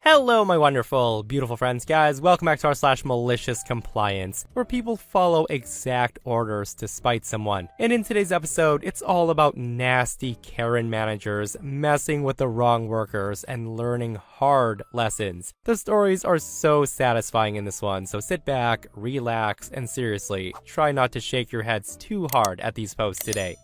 Hello, my wonderful, beautiful friends, guys. Welcome back to our /MaliciousCompliance, where people follow exact orders to spite someone. And in today's episode, it's all about nasty Karen managers messing with the wrong workers and learning hard lessons. The stories are so satisfying in this one, so sit back, relax, and seriously, try not to shake your heads too hard at these posts today.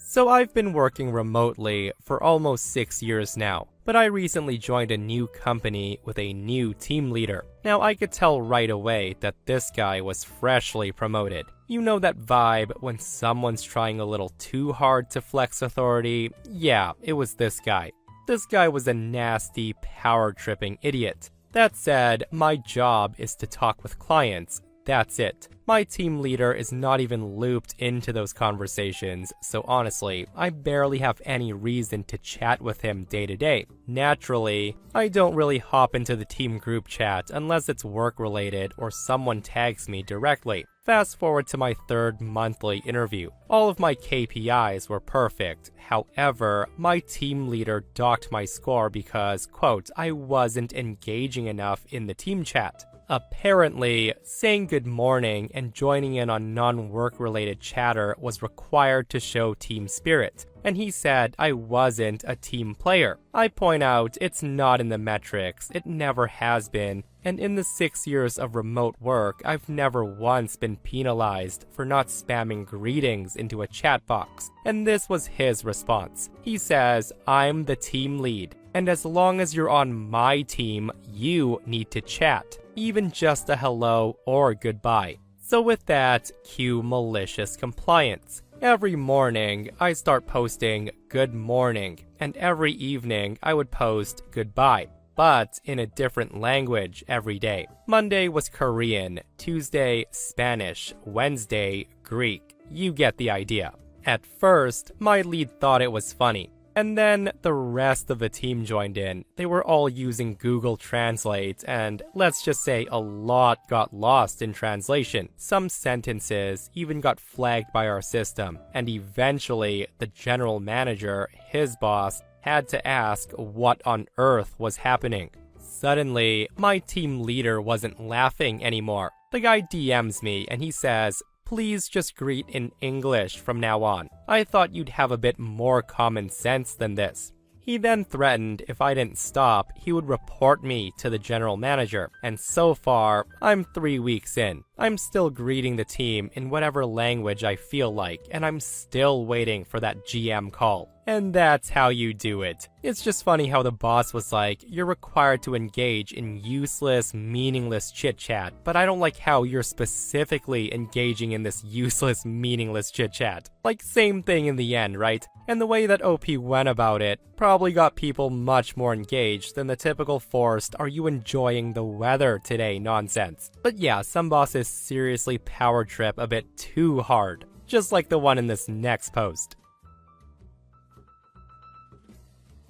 So I've been working remotely for almost 6 years now, but I recently joined a new company with a new team leader. Now I could tell right away that this guy was freshly promoted. You know that vibe when someone's trying a little too hard to flex authority? Yeah, it was this guy. This guy was a nasty, power-tripping idiot. That said, my job is to talk with clients. That's it. My team leader is not even looped into those conversations, so honestly, I barely have any reason to chat with him day to day. Naturally, I don't really hop into the team group chat unless it's work related or someone tags me directly. Fast forward to my third monthly interview. All of my KPIs were perfect. However, my team leader docked my score because, quote, I wasn't engaging enough in the team chat. Apparently, saying good morning and joining in on non-work related chatter was required to show team spirit, and he said I wasn't a team player. I point out it's not in the metrics, it never has been, and in the 6 years of remote work, I've never once been penalized for not spamming greetings into a chat box, and this was his response. He says, I'm the team lead, and as long as you're on my team, you need to chat. Even just a hello or goodbye. So with that, cue malicious compliance. Every morning, I start posting good morning, and every evening I would post goodbye, but in a different language every day. Monday was Korean, Tuesday Spanish, Wednesday Greek. You get the idea. At first, my lead thought it was funny. And then the rest of the team joined in. They were all using Google Translate, and let's just say a lot got lost in translation. Some sentences even got flagged by our system, and eventually the general manager, his boss, had to ask what on earth was happening. Suddenly, my team leader wasn't laughing anymore. The guy DMs me and he says, please just greet in English from now on. I thought you'd have a bit more common sense than this. He then threatened if I didn't stop, he would report me to the general manager. And so far, I'm 3 weeks in. I'm still greeting the team in whatever language I feel like, and I'm still waiting for that GM call. And that's how you do it. It's just funny how the boss was like, you're required to engage in useless, meaningless chit-chat, but I don't like how you're specifically engaging in this useless, meaningless chit-chat. Like, same thing in the end, right? And the way that OP went about it probably got people much more engaged than the typical forced, are you enjoying the weather today nonsense. But yeah, some bosses seriously power trip a bit too hard, just like the one in this next post.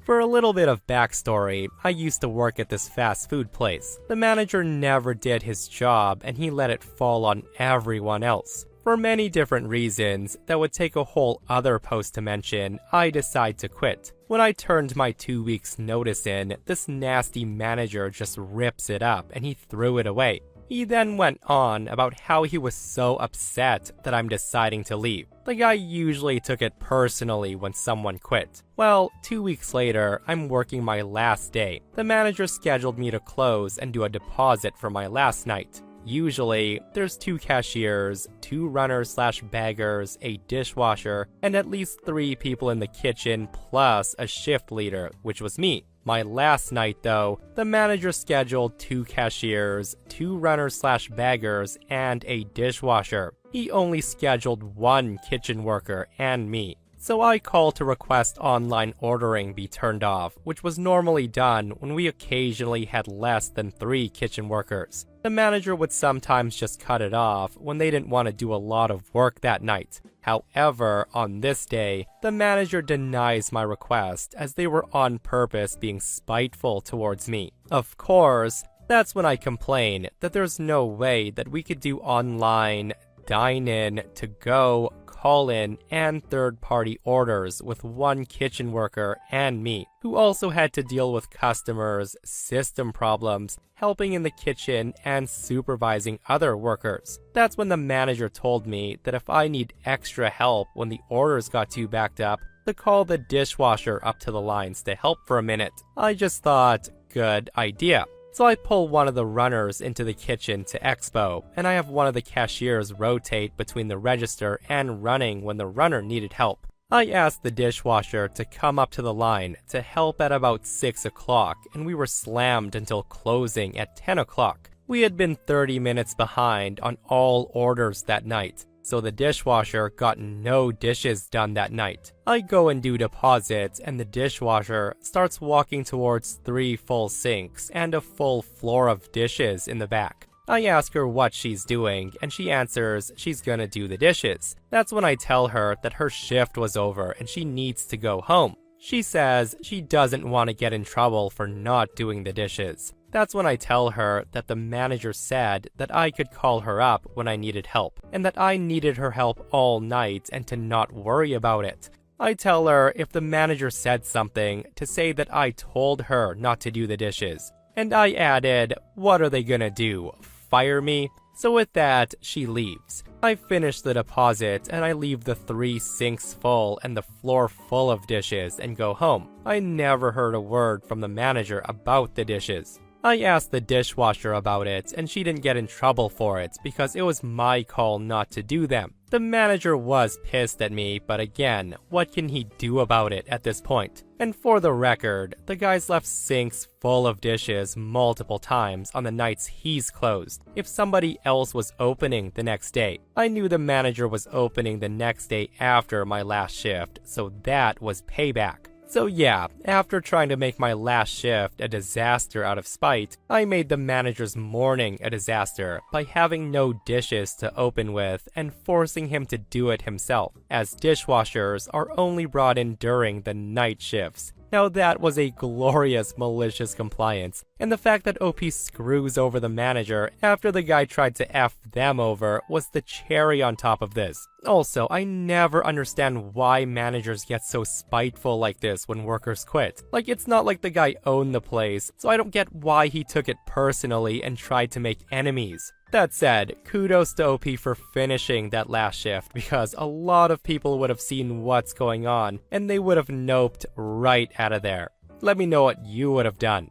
For a little bit of backstory, I used to work at this fast food place. The manager never did his job and he let it fall on everyone else. For many different reasons that would take a whole other post to mention, I decide to quit. When I turned my 2 weeks notice in, this nasty manager just rips it up and he threw it away. He then went on about how he was so upset that I'm deciding to leave. The guy usually took it personally when someone quit. Well, 2 weeks later, I'm working my last day. The manager scheduled me to close and do a deposit for my last night. Usually, there's 2 cashiers, 2 runners/baggers, a dishwasher, and at least 3 people in the kitchen plus a shift leader, which was me. My last night though, the manager scheduled 2 cashiers, 2 runners/baggers, and a dishwasher. He only scheduled 1 kitchen worker and me. So I called to request online ordering be turned off, which was normally done when we occasionally had less than 3 kitchen workers. The manager would sometimes just cut it off when they didn't want to do a lot of work that night. However, on this day, the manager denies my request as they were on purpose being spiteful towards me. Of course, that's when I complain that there's no way that we could do online, dine-in, to-go, call-in and third-party orders with one kitchen worker and me, who also had to deal with customers, system problems, helping in the kitchen, and supervising other workers. That's when the manager told me that if I need extra help when the orders got too backed up, to call the dishwasher up to the lines to help for a minute. I just thought, good idea. So I pull one of the runners into the kitchen to expo, and I have one of the cashiers rotate between the register and running when the runner needed help. I asked the dishwasher to come up to the line to help at about 6 o'clock, and we were slammed until closing at 10 o'clock. We had been 30 minutes behind on all orders that night, so the dishwasher got no dishes done that night. I go and do deposits, and the dishwasher starts walking towards 3 full sinks and a full floor of dishes in the back. I ask her what she's doing, and she answers she's gonna do the dishes. That's when I tell her that her shift was over and she needs to go home. She says she doesn't want to get in trouble for not doing the dishes. That's when I tell her that the manager said that I could call her up when I needed help, and that I needed her help all night and to not worry about it. I tell her if the manager said something, to say that I told her not to do the dishes. And I added, what are they gonna do, fire me? So with that, she leaves. I finish the deposit and I leave the 3 sinks full and the floor full of dishes and go home. I never heard a word from the manager about the dishes. I asked the dishwasher about it, and she didn't get in trouble for it because it was my call not to do them. The manager was pissed at me, but again, what can he do about it at this point? And for the record, the guy's left sinks full of dishes multiple times on the nights he's closed. If somebody else was opening the next day, I knew the manager was opening the next day after my last shift, so that was payback. So yeah, after trying to make my last shift a disaster out of spite, I made the manager's morning a disaster by having no dishes to open with and forcing him to do it himself, as dishwashers are only brought in during the night shifts. Now that was a glorious malicious compliance, and the fact that OP screws over the manager after the guy tried to F them over was the cherry on top of this. Also, I never understand why managers get so spiteful like this when workers quit. Like, it's not like the guy owned the place, so I don't get why he took it personally and tried to make enemies. That said, kudos to OP for finishing that last shift, because a lot of people would have seen what's going on, and they would have noped right out of there. Let me know what you would have done.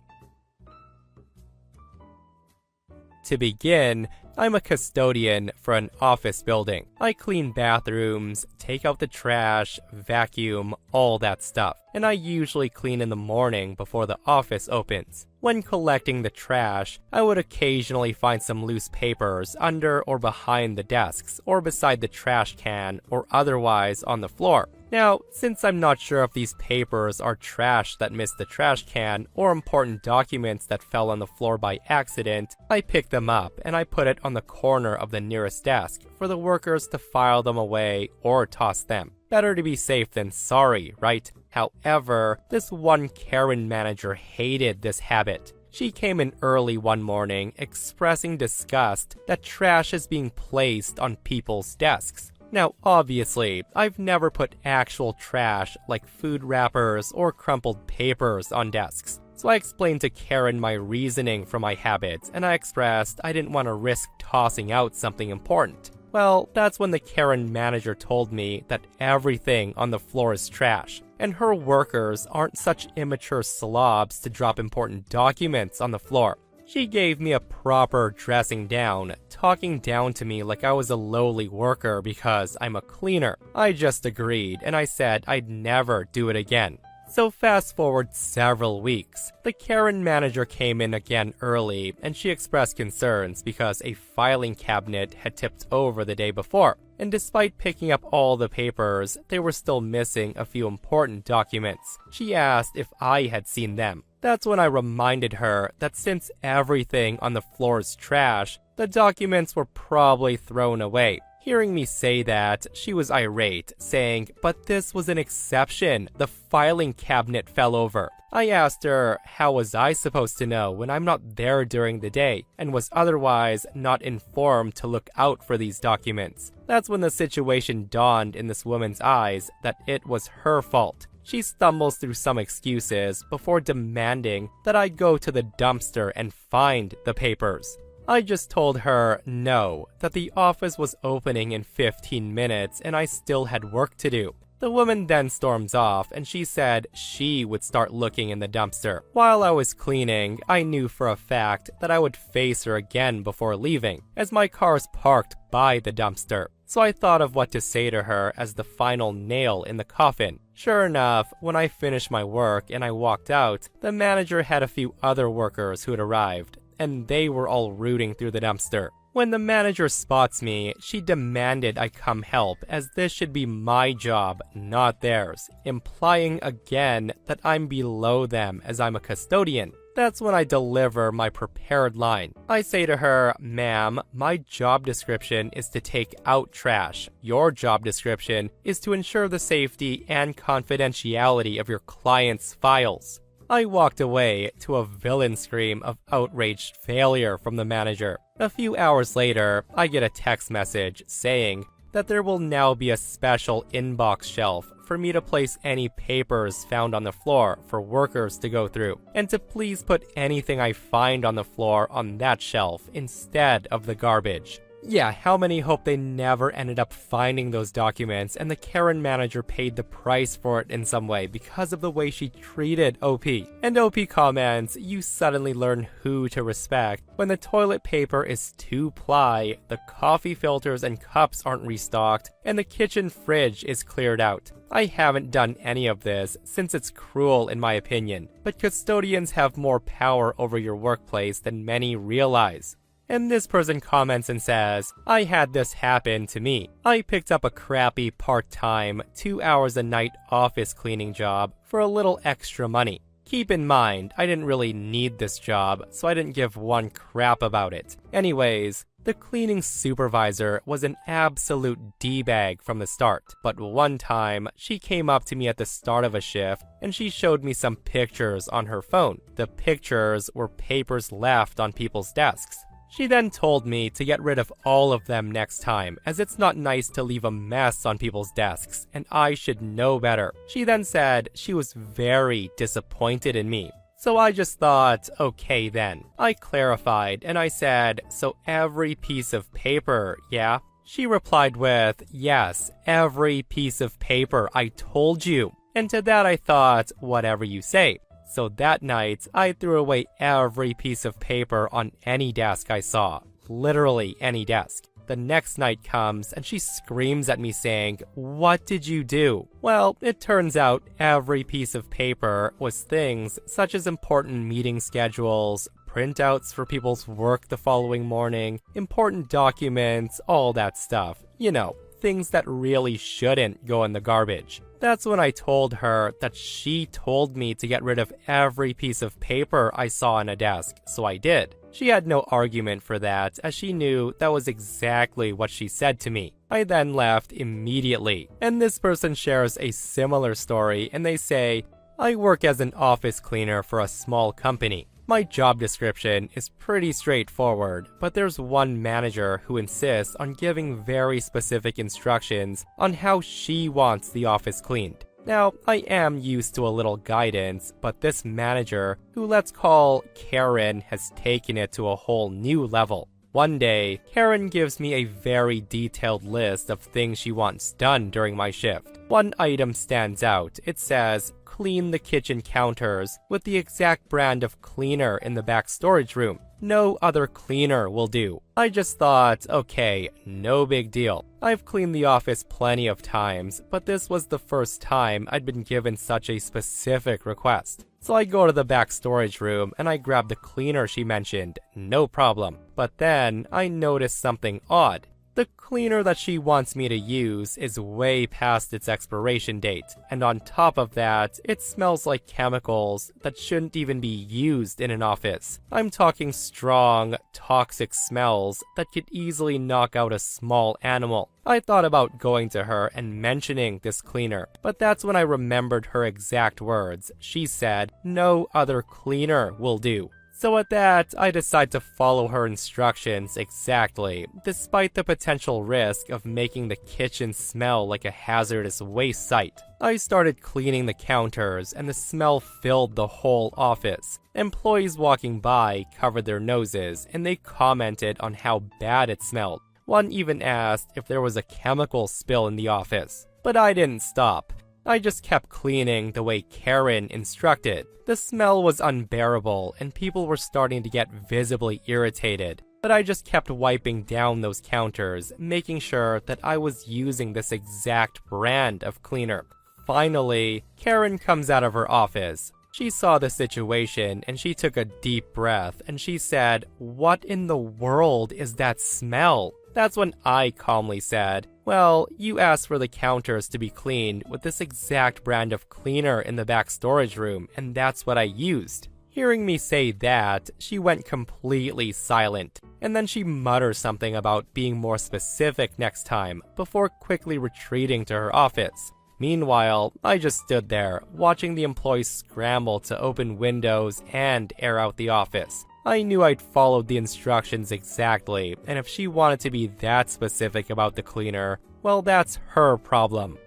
To begin, I'm a custodian for an office building. I clean bathrooms, take out the trash, vacuum, all that stuff. And I usually clean in the morning before the office opens. When collecting the trash, I would occasionally find some loose papers under or behind the desks, or beside the trash can, or otherwise on the floor. Now, since I'm not sure if these papers are trash that missed the trash can, or important documents that fell on the floor by accident, I pick them up and I put it on the corner of the nearest desk for the workers to file them away or toss them. Better to be safe than sorry, right? However, this one Karen manager hated this habit. She came in early one morning expressing disgust that trash is being placed on people's desks. Now, obviously, I've never put actual trash like food wrappers or crumpled papers on desks. So I explained to Karen my reasoning for my habit, and I expressed I didn't want to risk tossing out something important. Well, that's when the Karen manager told me that everything on the floor is trash, and her workers aren't such immature slobs to drop important documents on the floor. She gave me a proper dressing down, talking down to me like I was a lowly worker because I'm a cleaner. I just agreed, and I said I'd never do it again. So fast forward several weeks. The Karen manager came in again early, and she expressed concerns because a filing cabinet had tipped over the day before. And despite picking up all the papers, they were still missing a few important documents. She asked if I had seen them. That's when I reminded her that since everything on the floor is trash, the documents were probably thrown away. Hearing me say that, she was irate, saying, "But this was an exception. The filing cabinet fell over." I asked her, how was I supposed to know when I'm not there during the day and was otherwise not informed to look out for these documents? That's when the situation dawned in this woman's eyes that it was her fault. She stumbles through some excuses before demanding that I go to the dumpster and find the papers. I just told her no, that the office was opening in 15 minutes and I still had work to do. The woman then storms off and she said she would start looking in the dumpster. While I was cleaning, I knew for a fact that I would face her again before leaving, as my car's parked by the dumpster. So I thought of what to say to her as the final nail in the coffin. Sure enough, when I finished my work and I walked out, the manager had a few other workers who had arrived, and they were all rooting through the dumpster. When the manager spots me, she demanded I come help, as this should be my job, not theirs, implying again that I'm below them as I'm a custodian. That's when I deliver my prepared line. I say to her, "Ma'am, my job description is to take out trash. Your job description is to ensure the safety and confidentiality of your client's files." I walked away to a villain scream of outraged failure from the manager. A few hours later, I get a text message saying that there will now be a special inbox shelf for me to place any papers found on the floor for workers to go through, and to please put anything I find on the floor on that shelf instead of the garbage. Yeah, how many hope they never ended up finding those documents and the Karen manager paid the price for it in some way because of the way she treated OP. And OP comments, "You suddenly learn who to respect when the toilet paper is 2-ply, the coffee filters and cups aren't restocked, and the kitchen fridge is cleared out." I haven't done any of this since it's cruel in my opinion, but custodians have more power over your workplace than many realize. And this person comments and says, "I had this happen to me. I picked up a crappy part-time 2 hours a night office cleaning job for a little extra money. Keep in mind, I didn't really need this job, so I didn't give one crap about it. Anyways, the cleaning supervisor was an absolute D-bag from the start, but one time, she came up to me at the start of a shift and she showed me some pictures on her phone. The pictures were papers left on people's desks. She then told me to get rid of all of them next time, as it's not nice to leave a mess on people's desks, and I should know better. She then said she was very disappointed in me. So I just thought, okay then. I clarified, and I said, "So every piece of paper, yeah?" She replied with, "Yes, every piece of paper, I told you." And to that I thought, whatever you say. So that night, I threw away every piece of paper on any desk I saw. Literally any desk. The next night comes and she screams at me saying, "What did you do?" Well, it turns out every piece of paper was things such as important meeting schedules, printouts for people's work the following morning, important documents, all that stuff. You know, things that really shouldn't go in the garbage. That's when I told her that she told me to get rid of every piece of paper I saw on a desk, so I did. She had no argument for that, as she knew that was exactly what she said to me. I then left immediately. And this person shares a similar story, and they say, "I work as an office cleaner for a small company. My job description is pretty straightforward, but there's one manager who insists on giving very specific instructions on how she wants the office cleaned. Now, I am used to a little guidance, but this manager, who let's call Karen, has taken it to a whole new level. One day, Karen gives me a very detailed list of things she wants done during my shift. One item stands out. It says, "Clean the kitchen counters with the exact brand of cleaner in the back storage room. No other cleaner will do." I just thought, okay, no big deal. I've cleaned the office plenty of times, but this was the first time I'd been given such a specific request. So I go to the back storage room and I grab the cleaner she mentioned, no problem. But then I noticed something odd. The cleaner that she wants me to use is way past its expiration date, and on top of that, it smells like chemicals that shouldn't even be used in an office. I'm talking strong, toxic smells that could easily knock out a small animal. I thought about going to her and mentioning this cleaner, but that's when I remembered her exact words. She said, "No other cleaner will do." So at that, I decide to follow her instructions exactly, despite the potential risk of making the kitchen smell like a hazardous waste site. I started cleaning the counters, and the smell filled the whole office. Employees walking by covered their noses, and they commented on how bad it smelled. One even asked if there was a chemical spill in the office. But I didn't stop. I just kept cleaning the way Karen instructed. The smell was unbearable, and people were starting to get visibly irritated. But I just kept wiping down those counters, making sure that I was using this exact brand of cleaner. Finally, Karen comes out of her office. She saw the situation, and she took a deep breath, and she said, "What in the world is that smell?" That's when I calmly said, "Well, you asked for the counters to be cleaned with this exact brand of cleaner in the back storage room, and that's what I used." Hearing me say that, she went completely silent, and then she muttered something about being more specific next time, before quickly retreating to her office. Meanwhile, I just stood there, watching the employees scramble to open windows and air out the office. I knew I'd followed the instructions exactly, and if she wanted to be that specific about the cleaner, well, that's her problem.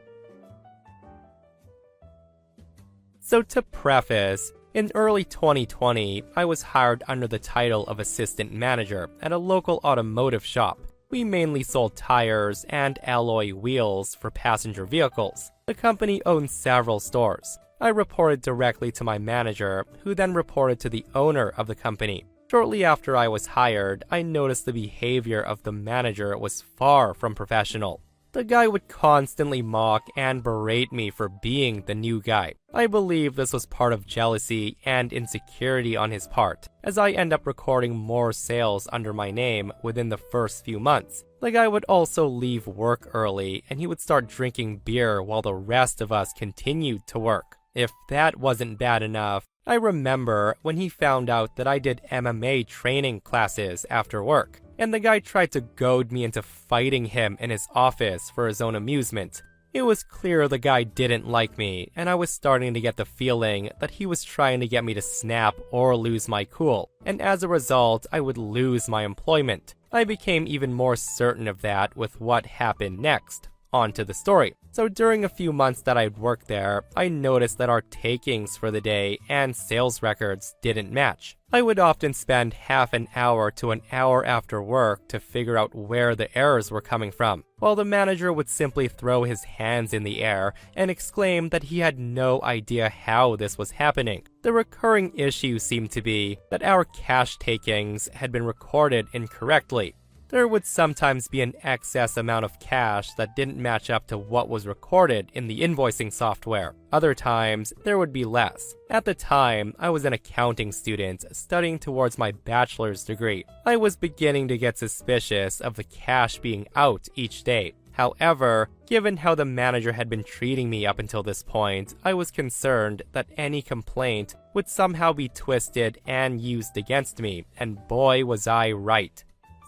So to preface, in early 2020, I was hired under the title of assistant manager at a local automotive shop. We mainly sold tires and alloy wheels for passenger vehicles. The company owned several stores. I reported directly to my manager, who then reported to the owner of the company. Shortly after I was hired, I noticed the behavior of the manager was far from professional. The guy would constantly mock and berate me for being the new guy. I believe this was part of jealousy and insecurity on his part, as I end up recording more sales under my name within the first few months. The guy would also leave work early, and he would start drinking beer while the rest of us continued to work. If that wasn't bad enough, I remember when he found out that I did MMA training classes after work, and the guy tried to goad me into fighting him in his office for his own amusement. It was clear the guy didn't like me, and I was starting to get the feeling that he was trying to get me to snap or lose my cool, and as a result, I would lose my employment. I became even more certain of that with what happened next. On to the story. So during a few months that I'd worked there, I noticed that our takings for the day and sales records didn't match. I would often spend half an hour to an hour after work to figure out where the errors were coming from, while the manager would simply throw his hands in the air and exclaim that he had no idea how this was happening. The recurring issue seemed to be that our cash takings had been recorded incorrectly. There would sometimes be an excess amount of cash that didn't match up to what was recorded in the invoicing software. Other times, there would be less. At the time, I was an accounting student studying towards my bachelor's degree. I was beginning to get suspicious of the cash being out each day. However, given how the manager had been treating me up until this point, I was concerned that any complaint would somehow be twisted and used against me, and boy was I right.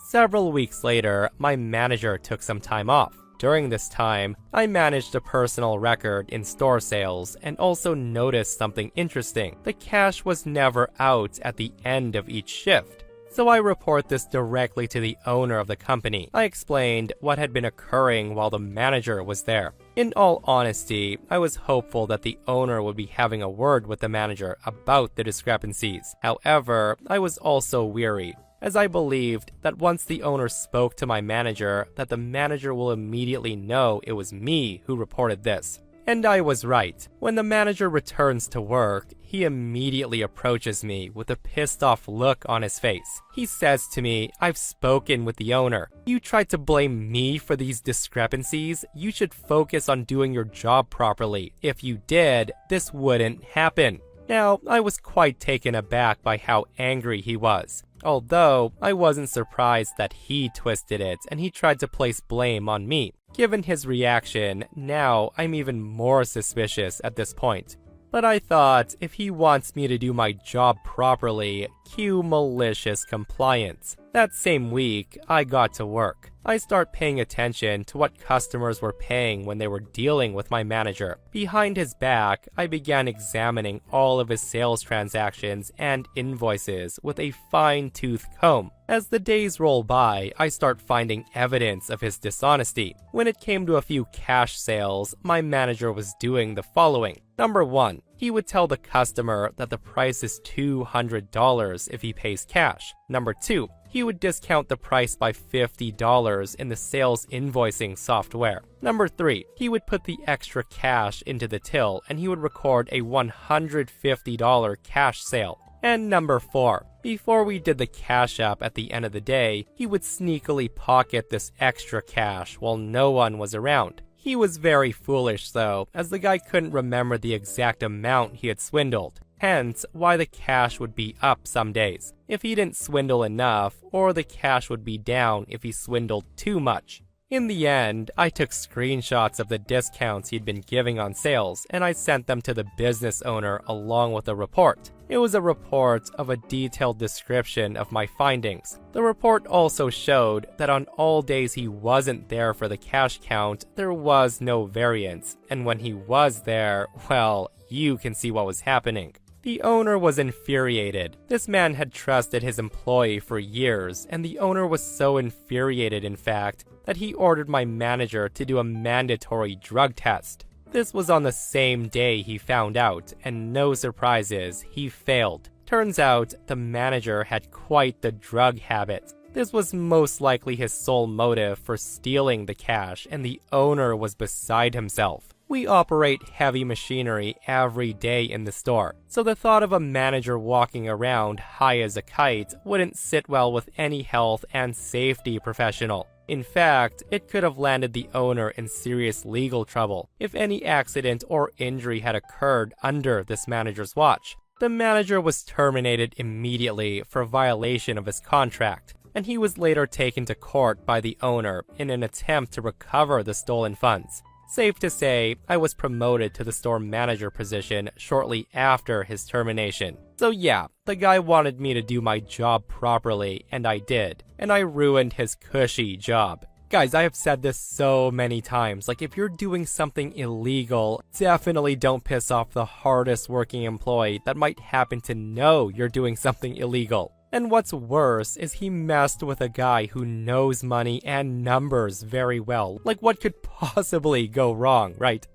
Several weeks later, my manager took some time off. During this time, I managed a personal record in store sales and also noticed something interesting. The cash was never out at the end of each shift. So I report this directly to the owner of the company. I explained what had been occurring while the manager was there. In all honesty, I was hopeful that the owner would be having a word with the manager about the discrepancies. However, I was also weary, as I believed that once the owner spoke to my manager, that the manager will immediately know it was me who reported this. And I was right. When the manager returns to work, he immediately approaches me with a pissed off look on his face. He says to me, "I've spoken with the owner. You tried to blame me for these discrepancies. You should focus on doing your job properly. If you did, this wouldn't happen." Now, I was quite taken aback by how angry he was. Although, I wasn't surprised that he twisted it and he tried to place blame on me. Given his reaction, now I'm even more suspicious at this point. But I thought, if he wants me to do my job properly, cue malicious compliance. That same week, I got to work. I start paying attention to what customers were paying when they were dealing with my manager. Behind his back, I began examining all of his sales transactions and invoices with a fine-tooth comb. As the days roll by, I start finding evidence of his dishonesty. When it came to a few cash sales, my manager was doing the following. Number 1, he would tell the customer that the price is $200 if he pays cash. Number 2, he would discount the price by $50 in the sales invoicing software. Number 3, he would put the extra cash into the till and he would record a $150 cash sale. And number 4, before we did the cash up at the end of the day, he would sneakily pocket this extra cash while no one was around. He was very foolish though, as the guy couldn't remember the exact amount he had swindled. Hence, why the cash would be up some days if he didn't swindle enough, or the cash would be down if he swindled too much. In the end, I took screenshots of the discounts he'd been giving on sales, and I sent them to the business owner along with a report. It was a report of a detailed description of my findings. The report also showed that on all days he wasn't there for the cash count, there was no variance, and when he was there, well, you can see what was happening. The owner was infuriated. This man had trusted his employee for years, and the owner was so infuriated, in fact, that he ordered my manager to do a mandatory drug test. This was on the same day he found out, and no surprises, he failed. Turns out, the manager had quite the drug habit. This was most likely his sole motive for stealing the cash, and the owner was beside himself. We operate heavy machinery every day in the store, so the thought of a manager walking around high as a kite wouldn't sit well with any health and safety professional. In fact, it could have landed the owner in serious legal trouble if any accident or injury had occurred under this manager's watch. The manager was terminated immediately for violation of his contract, and he was later taken to court by the owner in an attempt to recover the stolen funds. Safe to say, I was promoted to the store manager position shortly after his termination. So yeah, the guy wanted me to do my job properly, and I did. And I ruined his cushy job. Guys, I have said this so many times, like if you're doing something illegal, definitely don't piss off the hardest working employee that might happen to know you're doing something illegal. And what's worse is he messed with a guy who knows money and numbers very well. Like what could possibly go wrong, right?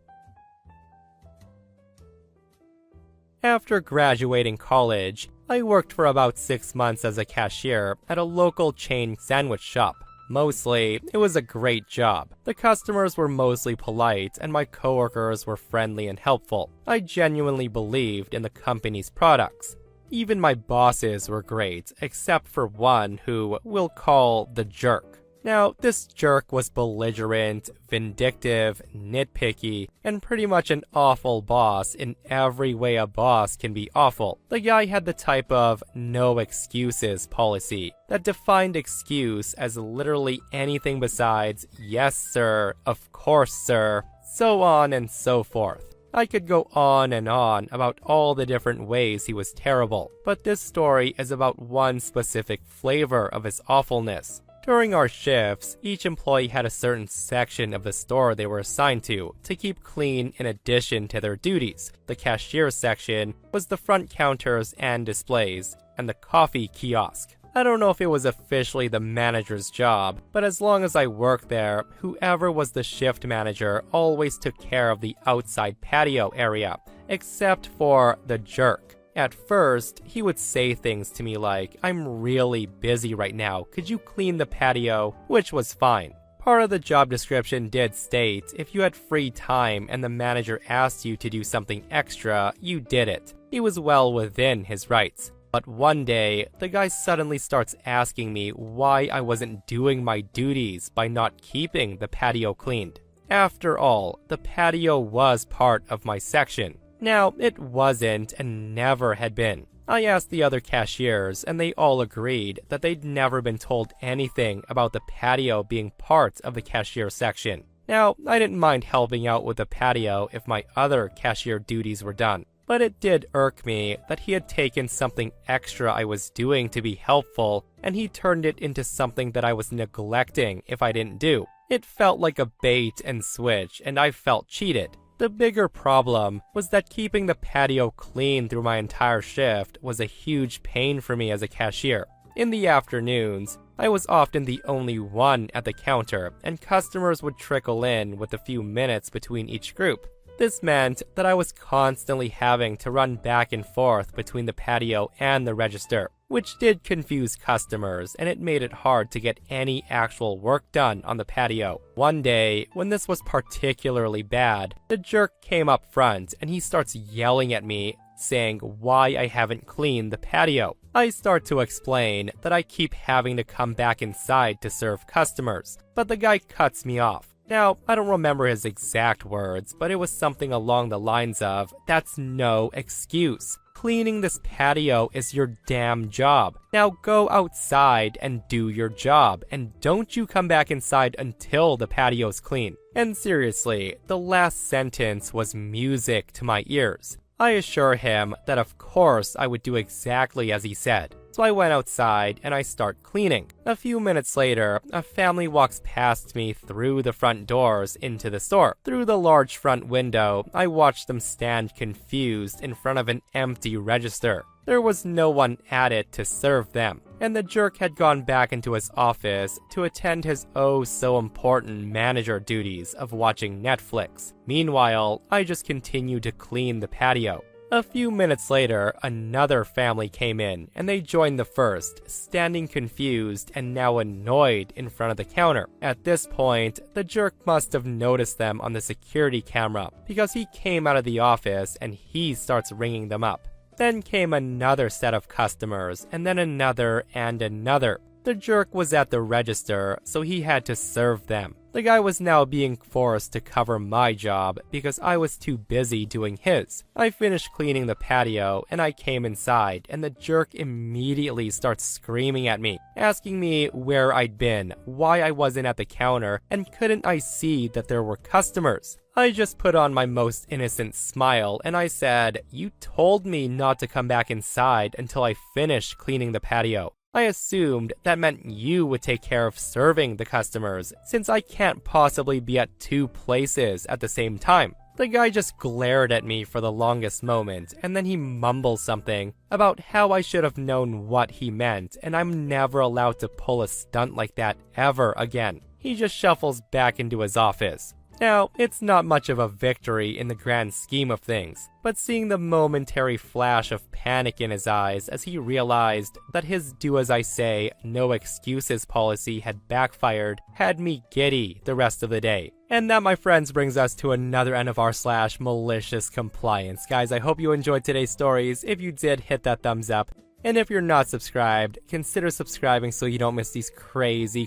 After graduating college, I worked for about 6 months as a cashier at a local chain sandwich shop. Mostly, it was a great job. The customers were mostly polite and my coworkers were friendly and helpful. I genuinely believed in the company's products. Even my bosses were great, except for one who we'll call the jerk. Now, this jerk was belligerent, vindictive, nitpicky, and pretty much an awful boss in every way a boss can be awful. The guy had the type of no excuses policy that defined excuse as literally anything besides yes sir, of course sir, so on and so forth. I could go on and on about all the different ways he was terrible, but this story is about one specific flavor of his awfulness. During our shifts, each employee had a certain section of the store they were assigned to keep clean in addition to their duties. The cashier section was the front counters and displays, and the coffee kiosk. I don't know if it was officially the manager's job, but as long as I worked there, whoever was the shift manager always took care of the outside patio area, except for the jerk. At first, he would say things to me like, "I'm really busy right now, could you clean the patio?" Which was fine. Part of the job description did state if you had free time and the manager asked you to do something extra, you did it. He was well within his rights. But one day, the guy suddenly starts asking me why I wasn't doing my duties by not keeping the patio cleaned. After all, the patio was part of my section. Now, it wasn't and never had been. I asked the other cashiers, and they all agreed that they'd never been told anything about the patio being part of the cashier section. Now, I didn't mind helping out with the patio if my other cashier duties were done, but it did irk me that he had taken something extra I was doing to be helpful, and he turned it into something that I was neglecting if I didn't do. It felt like a bait and switch, and I felt cheated. The bigger problem was that keeping the patio clean through my entire shift was a huge pain for me as a cashier. In the afternoons, I was often the only one at the counter, and customers would trickle in with a few minutes between each group. This meant that I was constantly having to run back and forth between the patio and the register, which did confuse customers, and it made it hard to get any actual work done on the patio. One day, when this was particularly bad, the jerk came up front and he starts yelling at me, saying why I haven't cleaned the patio. I start to explain that I keep having to come back inside to serve customers, but the guy cuts me off. Now, I don't remember his exact words, but it was something along the lines of, "That's no excuse. Cleaning this patio is your damn job. Now go outside and do your job, and don't you come back inside until the patio's clean." And seriously, the last sentence was music to my ears. I assure him that of course I would do exactly as he said. So I went outside and I start cleaning. A few minutes later, a family walks past me through the front doors into the store. Through the large front window, I watched them stand confused in front of an empty register. There was no one at it to serve them, and the jerk had gone back into his office to attend his oh-so-important manager duties of watching Netflix. Meanwhile, I just continued to clean the patio. A few minutes later, another family came in, and they joined the first, standing confused and now annoyed in front of the counter. At this point, the jerk must have noticed them on the security camera, because he came out of the office and he starts ringing them up. Then came another set of customers, and then another and another. The jerk was at the register, so he had to serve them. The guy was now being forced to cover my job because I was too busy doing his. I finished cleaning the patio, and I came inside, and the jerk immediately starts screaming at me, asking me where I'd been, why I wasn't at the counter, and couldn't I see that there were customers. I just put on my most innocent smile, and I said, "You told me not to come back inside until I finished cleaning the patio. I assumed that meant you would take care of serving the customers, since I can't possibly be at two places at the same time." The guy just glared at me for the longest moment, and then he mumbled something about how I should have known what he meant, and I'm never allowed to pull a stunt like that ever again. He just shuffles back into his office. Now, it's not much of a victory in the grand scheme of things, but seeing the momentary flash of panic in his eyes as he realized that his do-as-I-say, no excuses policy had backfired had me giddy the rest of the day. And that, my friends, brings us to another end of r/malicious compliance. Guys, I hope you enjoyed today's stories. If you did, hit that thumbs up. And if you're not subscribed, consider subscribing so you don't miss these crazy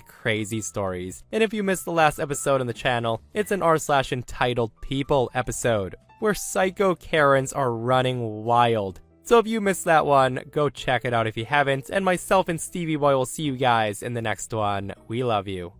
stories. And if you missed the last episode on the channel, it's an r/entitled People episode, where psycho Karens are running wild. So if you missed that one, go check it out if you haven't, and myself and Stevie Boy will see you guys in the next one. We love you.